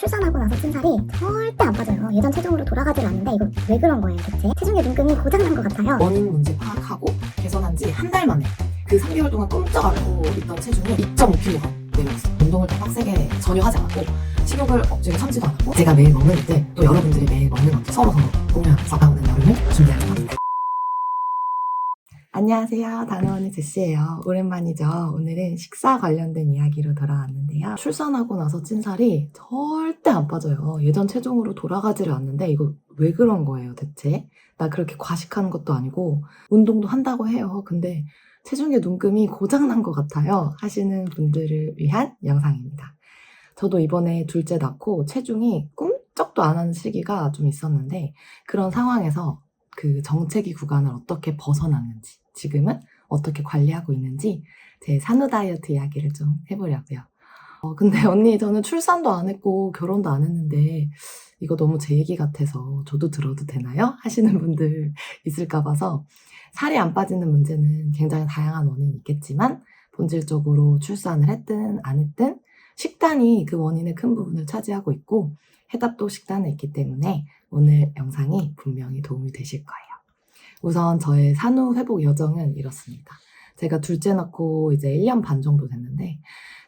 출산하고 나서 찐 살이 절대 안 빠져요. 예전 체중으로 돌아가질 않는데 이거 왜 그런 거예요 대체? 체중의 눈금이 고장난 것 같아요. 원인 문제 파악하고 개선한 지 한 달 만에 그 3개월 동안 꼼짝 않고 있던 체중이 2.5kg가 내려왔어요. 운동을 더 빡세게 전혀 하지 않았고 식욕을 억지로 참지도 않았고 제가 매일 먹는 때 또 여러분들이 매일 먹는 것도 서로 공유하면서 다가오는 여름을 준비합니다. 안녕하세요. 단호언니 제시예요. 오랜만이죠. 오늘은 식사 관련된 이야기로 돌아왔는데요. 출산하고 나서 찐 살이 절대 안 빠져요. 예전 체중으로 돌아가지를 않는데 이거 왜 그런 거예요 대체? 나 그렇게 과식하는 것도 아니고 운동도 한다고 해요. 근데 체중의 눈금이 고장난 것 같아요 하시는 분들을 위한 영상입니다. 저도 이번에 둘째 낳고 체중이 꿈쩍도 안 하는 시기가 좀 있었는데 그런 상황에서 그 정체기 구간을 어떻게 벗어났는지 지금은 어떻게 관리하고 있는지 제 산후 다이어트 이야기를 좀 해보려고요. 근데 언니 저는 출산도 안 했고 결혼도 안 했는데 이거 너무 제 얘기 같아서 저도 들어도 되나요? 하시는 분들 있을까 봐서 살이 안 빠지는 문제는 굉장히 다양한 원인이 있겠지만 본질적으로 출산을 했든 안 했든 식단이 그 원인의 큰 부분을 차지하고 있고 해답도 식단에 있기 때문에 오늘 영상이 분명히 도움이 되실 거예요. 우선 저의 산후 회복 여정은 이렇습니다. 제가 둘째 낳고 이제 1년 반 정도 됐는데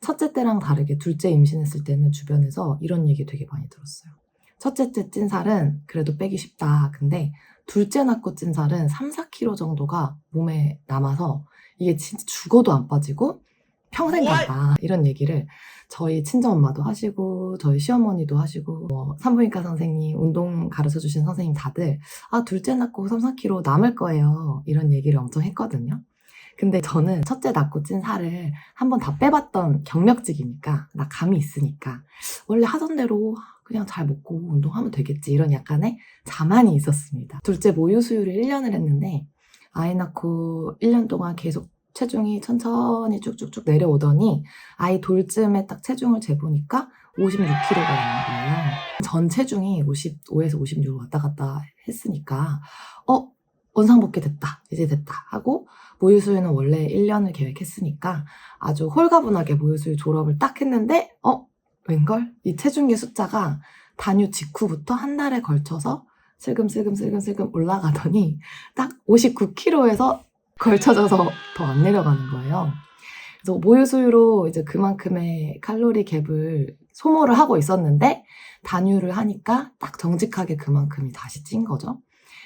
첫째 때랑 다르게 둘째 임신했을 때는 주변에서 이런 얘기 되게 많이 들었어요. 첫째 때 찐 살은 그래도 빼기 쉽다. 근데 둘째 낳고 찐 살은 3, 4kg 정도가 몸에 남아서 이게 진짜 죽어도 안 빠지고 평생 간다. 이런 얘기를 저희 친정엄마도 하시고 저희 시어머니도 하시고 산부인과 선생님, 운동 가르쳐주신 선생님 다들 둘째 낳고 3, 4kg 남을 거예요. 이런 얘기를 엄청 했거든요. 근데 저는 첫째 낳고 찐 살을 한번 다 빼봤던 경력직이니까 나 감이 있으니까 원래 하던 대로 그냥 잘 먹고 운동하면 되겠지 이런 약간의 자만이 있었습니다. 둘째 모유 수유를 1년을 했는데 아이 낳고 1년 동안 계속 체중이 천천히 쭉쭉쭉 내려오더니 아이 돌쯤에 딱 체중을 재보니까 56kg가 나온 거예요. 전 체중이 55에서 56로 왔다 갔다 했으니까 원상복귀 됐다 이제 됐다 하고 모유수유는 원래 1년을 계획했으니까 아주 홀가분하게 모유수유 졸업을 딱 했는데 웬걸? 이 체중계 숫자가 단유 직후부터 한 달에 걸쳐서 슬금슬금 올라가더니 딱 59kg에서 걸쳐져서 더 안 내려가는 거예요. 그래서 모유수유로 이제 그만큼의 칼로리 갭을 소모를 하고 있었는데 단유를 하니까 딱 정직하게 그만큼이 다시 찐 거죠.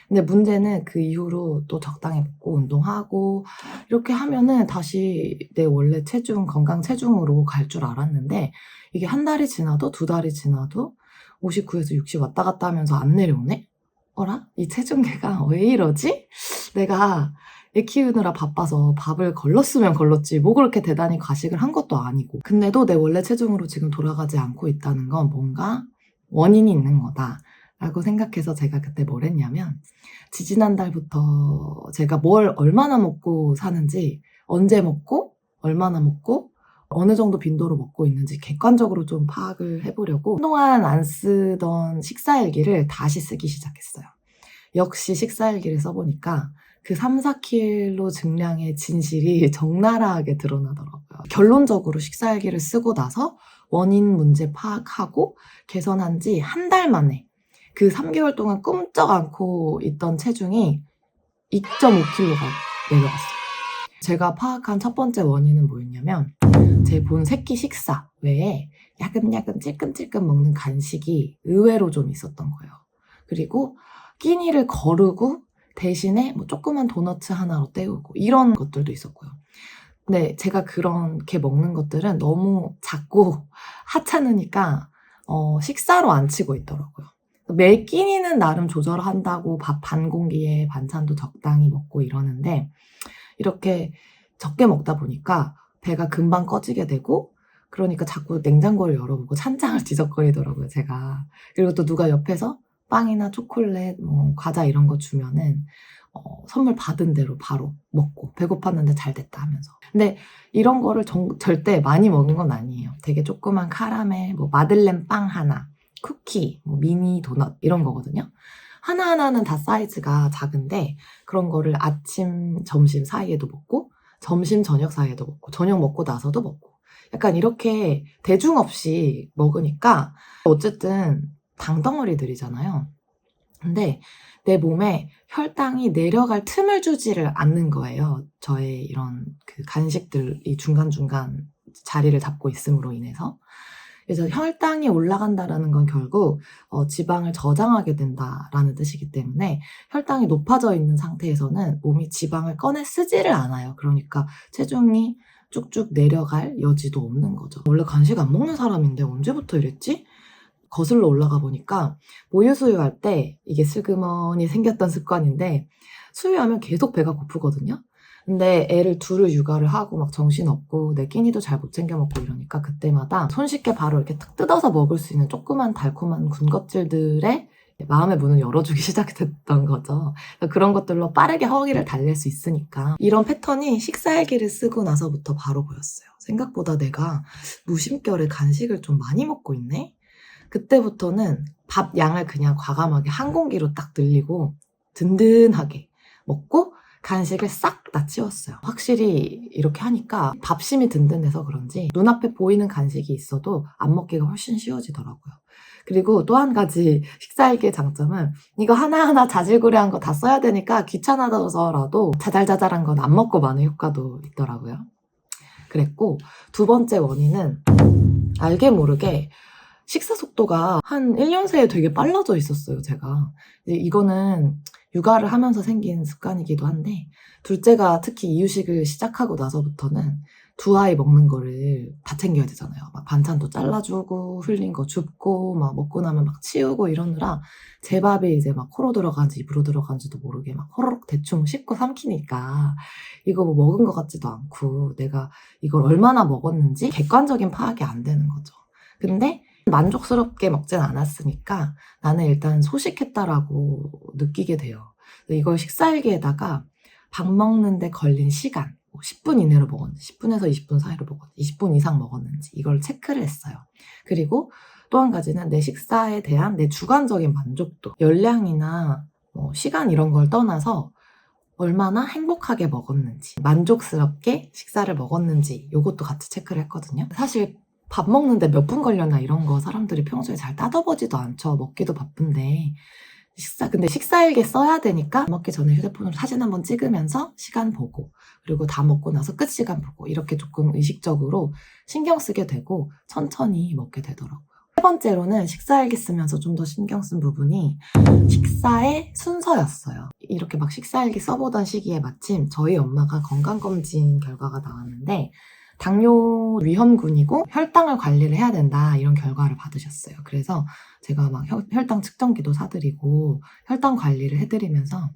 근데 문제는 그 이후로 또 적당히 먹고 운동하고 이렇게 하면은 다시 내 원래 체중, 건강 체중으로 갈 줄 알았는데 이게 한 달이 지나도 두 달이 지나도 59에서 60 왔다 갔다 하면서 안 내려오네? 어라? 이 체중계가 왜 이러지? 내가 애 키우느라 바빠서 밥을 걸렀으면 걸렀지 뭐 그렇게 대단히 과식을 한 것도 아니고 근데도 내 원래 체중으로 지금 돌아가지 않고 있다는 건 뭔가 원인이 있는 거다 라고 생각해서 제가 그때 뭘 했냐면 지지난달부터 제가 뭘 얼마나 먹고 사는지 언제 먹고 얼마나 먹고 어느 정도 빈도로 먹고 있는지 객관적으로 좀 파악을 해보려고 한동안 안 쓰던 식사일기를 다시 쓰기 시작했어요. 역시 식사일기를 써보니까 그 3, 4kg 증량의 진실이 적나라하게 드러나더라고요. 결론적으로 식사일기를 쓰고 나서 원인 문제 파악하고 개선한 지 한 달 만에 그 3개월 동안 꼼짝 않고 있던 체중이 2.5kg가 내려갔어요. 제가 파악한 첫 번째 원인은 뭐였냐면 제 본 새끼 식사 외에 야금야금 찔끔찔끔 먹는 간식이 의외로 좀 있었던 거예요. 그리고 끼니를 거르고 대신에 뭐 조그만 도너츠 하나로 때우고 이런 것들도 있었고요. 근데 제가 그렇게 먹는 것들은 너무 작고 하찮으니까 식사로 안 치고 있더라고요. 매 끼니는 나름 조절한다고 밥 반 공기에 반찬도 적당히 먹고 이러는데 이렇게 적게 먹다 보니까 배가 금방 꺼지게 되고 그러니까 자꾸 냉장고를 열어보고 찬장을 뒤적거리더라고요 제가. 그리고 또 누가 옆에서 빵이나 초콜릿, 과자 이런 거 주면은 선물 받은 대로 바로 먹고 배고팠는데 잘 됐다 하면서. 근데 이런 거를 절대 많이 먹은 건 아니에요. 되게 조그만 카라멜, 마들렌 빵 하나, 쿠키, 미니 도넛 이런 거거든요. 하나하나는 다 사이즈가 작은데 그런 거를 아침, 점심 사이에도 먹고 점심, 저녁 사이에도 먹고 저녁 먹고 나서도 먹고 약간 이렇게 대중 없이 먹으니까 어쨌든 당덩어리들이잖아요. 근데 내 몸에 혈당이 내려갈 틈을 주지를 않는 거예요. 저의 이런 그 간식들이 중간중간 자리를 잡고 있음으로 인해서. 그래서 혈당이 올라간다라는 건 결국 지방을 저장하게 된다라는 뜻이기 때문에 혈당이 높아져 있는 상태에서는 몸이 지방을 꺼내 쓰지를 않아요. 그러니까 체중이 쭉쭉 내려갈 여지도 없는 거죠. 원래 간식 안 먹는 사람인데 언제부터 이랬지? 거슬러 올라가 보니까 모유 수유할 때 이게 슬그머니 생겼던 습관인데 수유하면 계속 배가 고프거든요. 근데 애를 둘을 육아를 하고 막 정신없고 내 끼니도 잘 못 챙겨 먹고 이러니까 그때마다 손쉽게 바로 이렇게 탁 뜯어서 먹을 수 있는 조그만 달콤한 군것질들에 마음의 문을 열어주기 시작했던 거죠. 그런 것들로 빠르게 허기를 달랠 수 있으니까. 이런 패턴이 식사일기를 쓰고 나서부터 바로 보였어요. 생각보다 내가 무심결에 간식을 좀 많이 먹고 있네? 그때부터는 밥 양을 그냥 과감하게 한 공기로 딱 늘리고 든든하게 먹고 간식을 싹 다 치웠어요. 확실히 이렇게 하니까 밥심이 든든해서 그런지 눈앞에 보이는 간식이 있어도 안 먹기가 훨씬 쉬워지더라고요. 그리고 또 한 가지 식사일기의 장점은 이거 하나하나 자질구레한 거 다 써야 되니까 귀찮아서라도 자잘자잘한 건 안 먹고 마는 효과도 있더라고요. 그랬고 두 번째 원인은 알게 모르게 식사 속도가 한 1년 새에 되게 빨라져 있었어요, 제가. 이거는 육아를 하면서 생긴 습관이기도 한데 둘째가 특히 이유식을 시작하고 나서부터는 두 아이 먹는 거를 다 챙겨야 되잖아요. 막 반찬도 잘라주고 흘린 거 줍고 막 먹고 나면 막 치우고 이러느라 제 밥이 이제 막 코로 들어간지 입으로 들어간지도 모르게 막 호로록 대충 씹고 삼키니까 이거 뭐 먹은 것 같지도 않고 내가 이걸 얼마나 먹었는지 객관적인 파악이 안 되는 거죠. 근데 만족스럽게 먹진 않았으니까 나는 일단 소식했다라고 느끼게 돼요. 이걸 식사일기에다가 밥 먹는데 걸린 시간, 10분 이내로 먹었는지, 10분에서 20분 사이로 먹었는지, 20분 이상 먹었는지 이걸 체크를 했어요. 그리고 또 한 가지는 내 식사에 대한 내 주관적인 만족도, 열량이나 시간 이런 걸 떠나서 얼마나 행복하게 먹었는지, 만족스럽게 식사를 먹었는지 이것도 같이 체크를 했거든요. 사실 밥 먹는데 몇 분 걸렸나 이런 거 사람들이 평소에 잘 따져보지도 않죠. 먹기도 바쁜데. 근데 식사일기 써야 되니까 먹기 전에 휴대폰으로 사진 한번 찍으면서 시간 보고 그리고 다 먹고 나서 끝 시간 보고 이렇게 조금 의식적으로 신경 쓰게 되고 천천히 먹게 되더라고요. 세 번째로는 식사일기 쓰면서 좀 더 신경 쓴 부분이 식사의 순서였어요. 이렇게 막 식사일기 써보던 시기에 마침 저희 엄마가 건강검진 결과가 나왔는데 당뇨 위험군이고 혈당을 관리를 해야 된다 이런 결과를 받으셨어요. 그래서 제가 막 혈당 측정기도 사드리고 혈당 관리를 해드리면서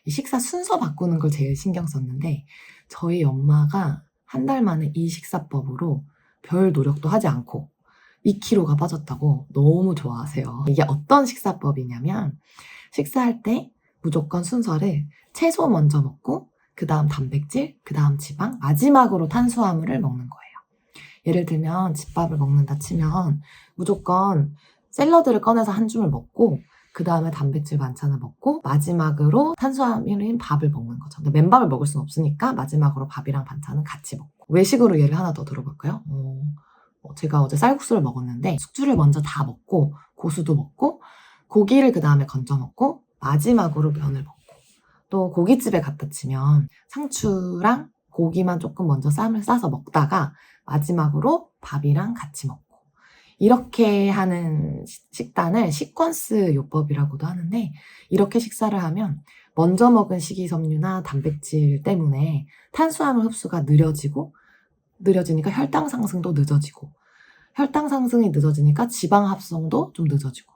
이 식사 순서 바꾸는 걸 제일 신경 썼는데 저희 엄마가 한 달 만에 이 식사법으로 별 노력도 하지 않고 2kg가 빠졌다고 너무 좋아하세요. 이게 어떤 식사법이냐면 식사할 때 무조건 순서를 채소 먼저 먹고 그 다음 단백질, 그 다음 지방, 마지막으로 탄수화물을 먹는 거예요. 예를 들면 집밥을 먹는다 치면 무조건 샐러드를 꺼내서 한 줌을 먹고 그 다음에 단백질 반찬을 먹고 마지막으로 탄수화물인 밥을 먹는 거죠. 근데 맨밥을 먹을 수는 없으니까 마지막으로 밥이랑 반찬은 같이 먹고. 외식으로 예를 하나 더 들어볼까요? 제가 어제 쌀국수를 먹었는데 숙주를 먼저 다 먹고 고수도 먹고 고기를 그 다음에 건져 먹고 마지막으로 면을 먹고 또 고깃집에 갔다 치면 상추랑 고기만 조금 먼저 쌈을 싸서 먹다가 마지막으로 밥이랑 같이 먹고 이렇게 하는 식단을 시퀀스 요법이라고도 하는데 이렇게 식사를 하면 먼저 먹은 식이섬유나 단백질 때문에 탄수화물 흡수가 느려지니까 혈당 상승도 늦어지고 혈당 상승이 늦어지니까 지방 합성도 좀 늦어지고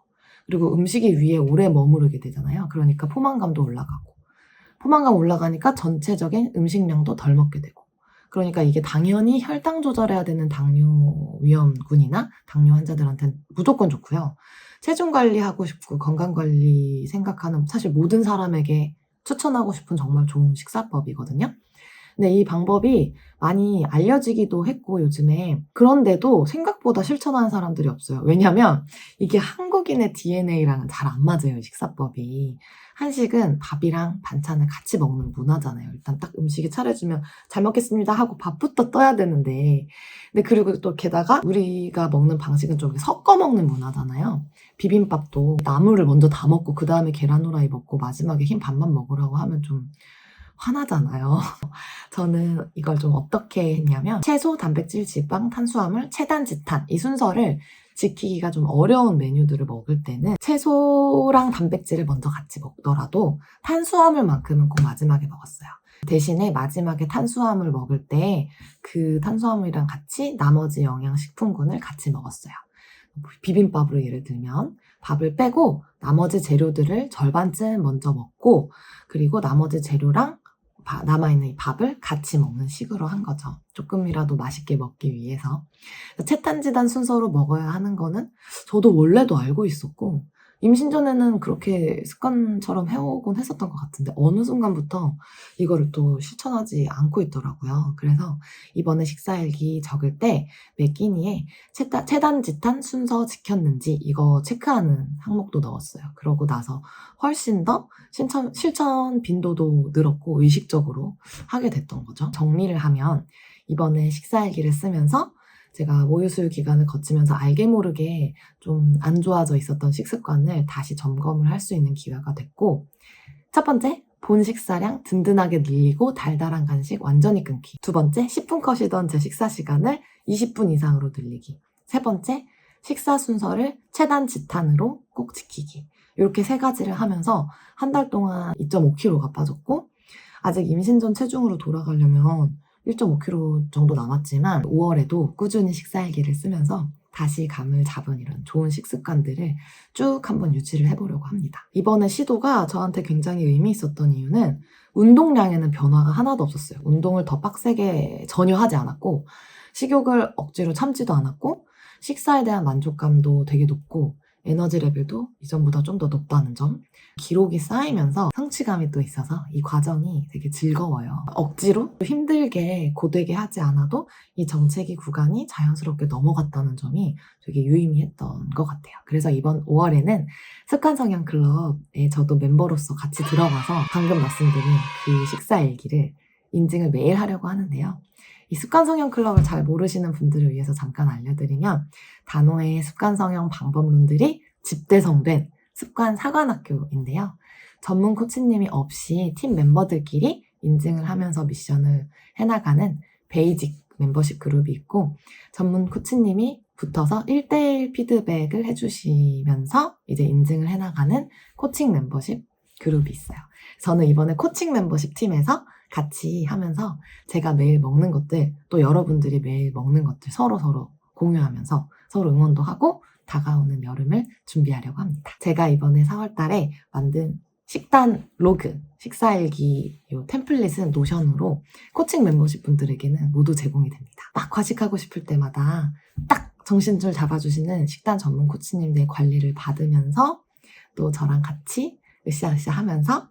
그리고 음식이 위에 오래 머무르게 되잖아요. 그러니까 포만감도 올라가고 포만감 올라가니까 전체적인 음식량도 덜 먹게 되고 그러니까 이게 당연히 혈당 조절해야 되는 당뇨 위험군이나 당뇨 환자들한테는 무조건 좋고요. 체중 관리하고 싶고 건강 관리 생각하는 사실 모든 사람에게 추천하고 싶은 정말 좋은 식사법이거든요. 근데 이 방법이 많이 알려지기도 했고 요즘에 그런데도 생각보다 실천하는 사람들이 없어요. 왜냐면 이게 한국에 한국인의 DNA랑은 잘 안 맞아요, 식사법이. 한식은 밥이랑 반찬을 같이 먹는 문화잖아요. 일단 딱 음식이 차려주면 잘 먹겠습니다 하고 밥부터 떠야 되는데. 근데 그리고 또 게다가 우리가 먹는 방식은 좀 섞어 먹는 문화잖아요. 비빔밥도 나물을 먼저 다 먹고 그 다음에 계란 후라이 먹고 마지막에 흰 밥만 먹으라고 하면 좀 화나잖아요. 저는 이걸 좀 어떻게 했냐면 채소, 단백질, 지방, 탄수화물, 체단, 지탄 이 순서를 지키기가 좀 어려운 메뉴들을 먹을 때는 채소랑 단백질을 먼저 같이 먹더라도 탄수화물만큼은 꼭 마지막에 먹었어요. 대신에 마지막에 탄수화물 먹을 때 그 탄수화물이랑 같이 나머지 영양식품군을 같이 먹었어요. 비빔밥으로 예를 들면 밥을 빼고 나머지 재료들을 절반쯤 먼저 먹고 그리고 나머지 재료랑 남아있는 이 밥을 같이 먹는 식으로 한 거죠. 조금이라도 맛있게 먹기 위해서. 채탄지단 순서로 먹어야 하는 거는 저도 원래도 알고 있었고 임신 전에는 그렇게 습관처럼 해오곤 했었던 것 같은데 어느 순간부터 이거를 또 실천하지 않고 있더라고요. 그래서 이번에 식사일기 적을 때 매끼니에 체단지탄 순서 지켰는지 이거 체크하는 항목도 넣었어요. 그러고 나서 훨씬 더 실천 빈도도 늘었고 의식적으로 하게 됐던 거죠. 정리를 하면 이번에 식사일기를 쓰면서 제가 모유수유 기간을 거치면서 알게 모르게 좀 안 좋아져 있었던 식습관을 다시 점검을 할 수 있는 기회가 됐고 첫 번째, 본 식사량 든든하게 늘리고 달달한 간식 완전히 끊기. 두 번째, 10분 컷이던 제 식사 시간을 20분 이상으로 늘리기. 세 번째, 식사 순서를 체단 지탄으로 꼭 지키기. 이렇게 세 가지를 하면서 한 달 동안 2.5kg가 빠졌고 아직 임신 전 체중으로 돌아가려면 1.5kg 정도 남았지만 5월에도 꾸준히 식사일기를 쓰면서 다시 감을 잡은 이런 좋은 식습관들을 쭉 한번 유지를 해보려고 합니다. 이번에 시도가 저한테 굉장히 의미 있었던 이유는 운동량에는 변화가 하나도 없었어요. 운동을 더 빡세게 전혀 하지 않았고 식욕을 억지로 참지도 않았고 식사에 대한 만족감도 되게 높고 에너지 레벨도 이전보다 좀 더 높다는 점. 기록이 쌓이면서 성취감이 또 있어서 이 과정이 되게 즐거워요. 억지로 힘들게 고되게 하지 않아도 이 정체기 구간이 자연스럽게 넘어갔다는 점이 되게 유의미했던 것 같아요. 그래서 이번 5월에는 습관성형 클럽에 저도 멤버로서 같이 들어가서 방금 말씀드린 그 식사일기를 인증을 매일 하려고 하는데요. 이 습관성형 클럽을 잘 모르시는 분들을 위해서 잠깐 알려드리면 단호의 습관성형 방법론들이 집대성된 습관 사관학교인데요. 전문 코치님이 없이 팀 멤버들끼리 인증을 하면서 미션을 해나가는 베이직 멤버십 그룹이 있고 전문 코치님이 붙어서 1대1 피드백을 해주시면서 이제 인증을 해나가는 코칭 멤버십 그룹이 있어요. 저는 이번에 코칭 멤버십 팀에서 같이 하면서 제가 매일 먹는 것들 또 여러분들이 매일 먹는 것들 서로 공유하면서 서로 응원도 하고 다가오는 여름을 준비하려고 합니다. 제가 이번에 4월 달에 만든 식단 로그, 식사일기 요 템플릿은 노션으로 코칭 멤버십 분들에게는 모두 제공이 됩니다. 막 과식하고 싶을 때마다 딱 정신줄 잡아주시는 식단 전문 코치님들의 관리를 받으면서 또 저랑 같이 으쌰으쌰 하면서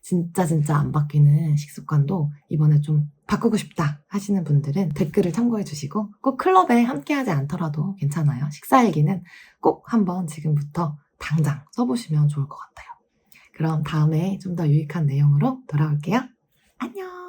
진짜 안 바뀌는 식습관도 이번에 좀 바꾸고 싶다 하시는 분들은 댓글을 참고해 주시고 꼭 클럽에 함께하지 않더라도 괜찮아요. 식사일기는 꼭 한번 지금부터 당장 써보시면 좋을 것 같아요. 그럼 다음에 좀 더 유익한 내용으로 돌아올게요. 안녕!